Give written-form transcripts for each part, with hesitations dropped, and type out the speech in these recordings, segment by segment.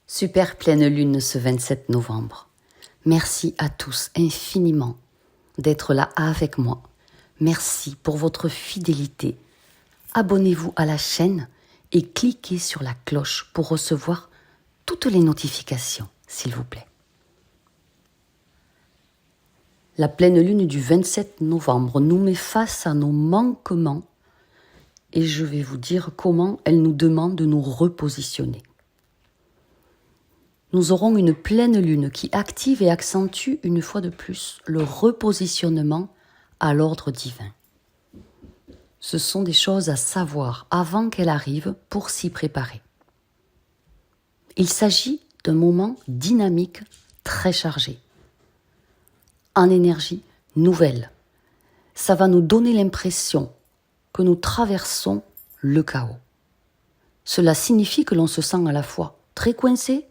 Super pleine lune ce 27 novembre. Merci à tous infiniment d'être là avec moi. Merci pour votre fidélité. Abonnez-vous à la chaîne et cliquez sur la cloche pour recevoir toutes les notifications, s'il vous plaît. La pleine lune du 27 novembre nous met face à nos manquements et je vais vous dire comment elle nous demande de nous repositionner. Nous aurons une pleine lune qui active et accentue une fois de plus le repositionnement à l'ordre divin. Ce sont des choses à savoir avant qu'elle arrive pour s'y préparer. Il s'agit d'un moment dynamique très chargé, en énergie nouvelle. Ça va nous donner l'impression que nous traversons le chaos. Cela signifie que l'on se sent à la fois très coincé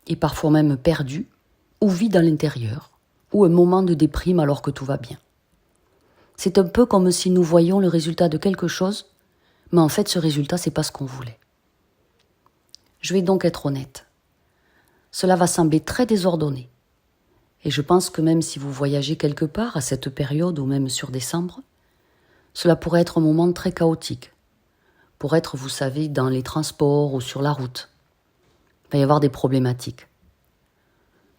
et parfois même perdu ou vide à l'intérieur, ou un moment de déprime alors que tout va bien. C'est un peu comme si nous voyions le résultat de quelque chose, mais en fait ce résultat c'est pas ce qu'on voulait. Je vais donc être honnête. Cela va sembler très désordonné. Et je pense que même si vous voyagez quelque part à cette période ou même sur décembre, cela pourrait être un moment très chaotique. Pour être, vous savez, dans les transports ou sur la route. Il va y avoir des problématiques.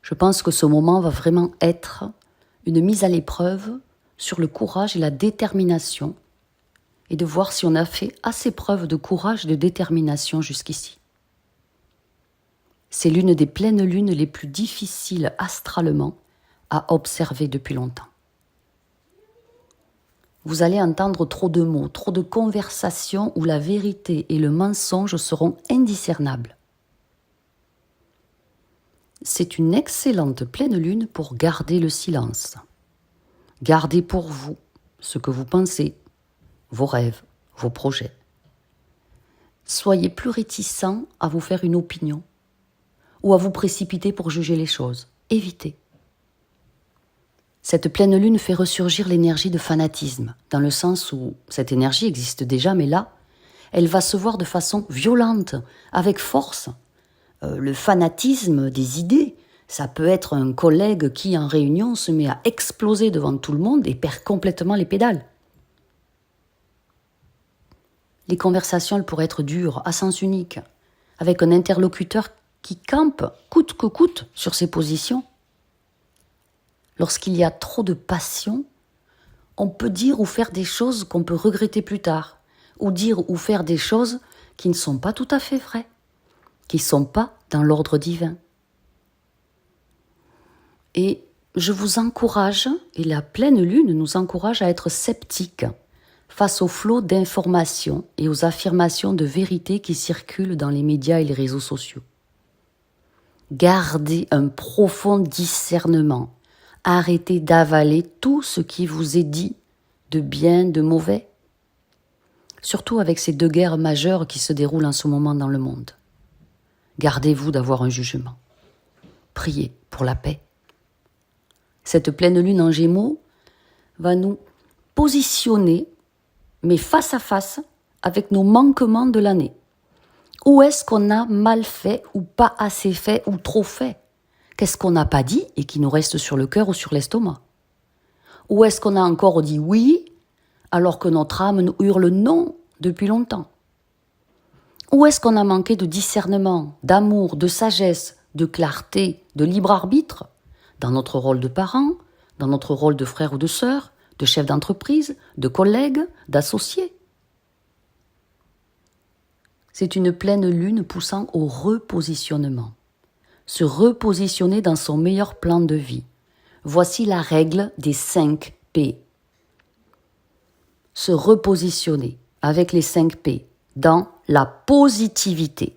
Je pense que ce moment va vraiment être une mise à l'épreuve sur le courage et la détermination et de voir si on a fait assez preuve de courage et de détermination jusqu'ici. C'est l'une des pleines lunes les plus difficiles astralement à observer depuis longtemps. Vous allez entendre trop de mots, trop de conversations où la vérité et le mensonge seront indiscernables. C'est une excellente pleine lune pour garder le silence. Gardez pour vous ce que vous pensez, vos rêves, vos projets. Soyez plus réticents à vous faire une opinion ou à vous précipiter pour juger les choses. Évitez. Cette pleine lune fait ressurgir l'énergie de fanatisme, dans le sens où cette énergie existe déjà, mais là, elle va se voir de façon violente, avec force. Le fanatisme des idées, ça peut être un collègue qui, en réunion, se met à exploser devant tout le monde et perd complètement les pédales. Les conversations, elles pourraient être dures, à sens unique, avec un interlocuteur qui campe, coûte que coûte, sur ses positions. Lorsqu'il y a trop de passion, on peut dire ou faire des choses qu'on peut regretter plus tard, ou dire ou faire des choses qui ne sont pas tout à fait vraies, qui ne sont pas dans l'ordre divin. Et je vous encourage, et la pleine lune nous encourage à être sceptiques face au flot d'informations et aux affirmations de vérité qui circulent dans les médias et les réseaux sociaux. Gardez un profond discernement. Arrêtez d'avaler tout ce qui vous est dit, de bien, de mauvais. Surtout avec ces deux guerres majeures qui se déroulent en ce moment dans le monde. Gardez-vous d'avoir un jugement. Priez pour la paix. Cette pleine lune en Gémeaux va nous positionner, mais face à face, avec nos manquements de l'année. Où est-ce qu'on a mal fait ou pas assez fait ou trop fait? Qu'est-ce qu'on n'a pas dit et qui nous reste sur le cœur ou sur l'estomac? Ou est-ce qu'on a encore dit oui alors que notre âme nous hurle non depuis longtemps? Ou est-ce qu'on a manqué de discernement, d'amour, de sagesse, de clarté, de libre arbitre dans notre rôle de parent, dans notre rôle de frère ou de sœur, de chef d'entreprise, de collègue, d'associé? C'est une pleine lune poussant au repositionnement. Se repositionner dans son meilleur plan de vie. Voici la règle des 5 P. Se repositionner avec les 5 P dans la positivité.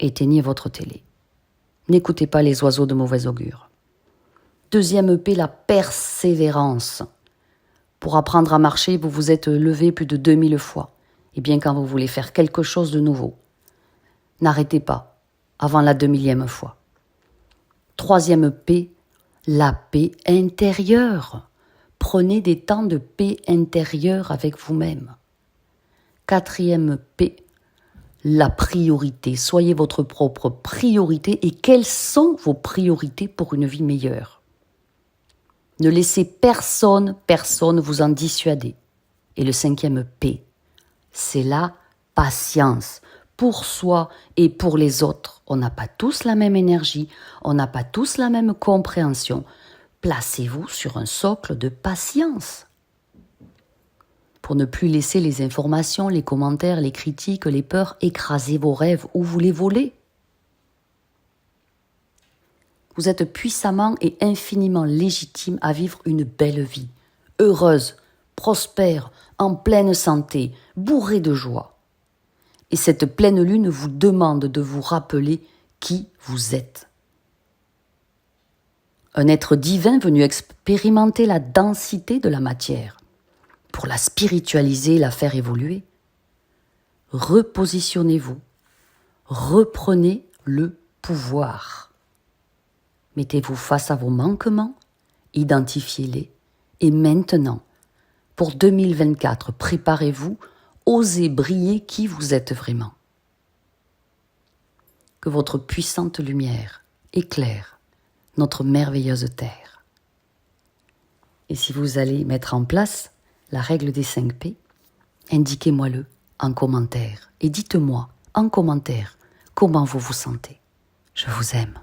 Éteignez votre télé. N'écoutez pas les oiseaux de mauvais augure. Deuxième P, la persévérance. Pour apprendre à marcher, vous vous êtes levé plus de 2000 fois. Et bien quand vous voulez faire quelque chose de nouveau, n'arrêtez pas avant la 2000e fois. Troisième P, la paix intérieure. Prenez des temps de paix intérieure avec vous-même. Quatrième P, la priorité. Soyez votre propre priorité. Et quelles sont vos priorités pour une vie meilleure? Ne laissez personne vous en dissuader. Et le 5e P, c'est la patience. Pour soi et pour les autres, on n'a pas tous la même énergie, on n'a pas tous la même compréhension. Placez-vous sur un socle de patience. Pour ne plus laisser les informations, les commentaires, les critiques, les peurs écraser vos rêves ou vous les voler. Vous êtes puissamment et infiniment légitime à vivre une belle vie, heureuse, prospère, en pleine santé, bourrée de joie. Et cette pleine lune vous demande de vous rappeler qui vous êtes. Un être divin venu expérimenter la densité de la matière, pour la spiritualiser, la faire évoluer. Repositionnez-vous, reprenez le pouvoir. Mettez-vous face à vos manquements, identifiez-les et maintenant, pour 2024, préparez-vous, osez briller qui vous êtes vraiment. Que votre puissante lumière éclaire notre merveilleuse terre. Et si vous allez mettre en place la règle des 5 P, indiquez-moi-le en commentaire et dites-moi en commentaire comment vous vous sentez. Je vous aime.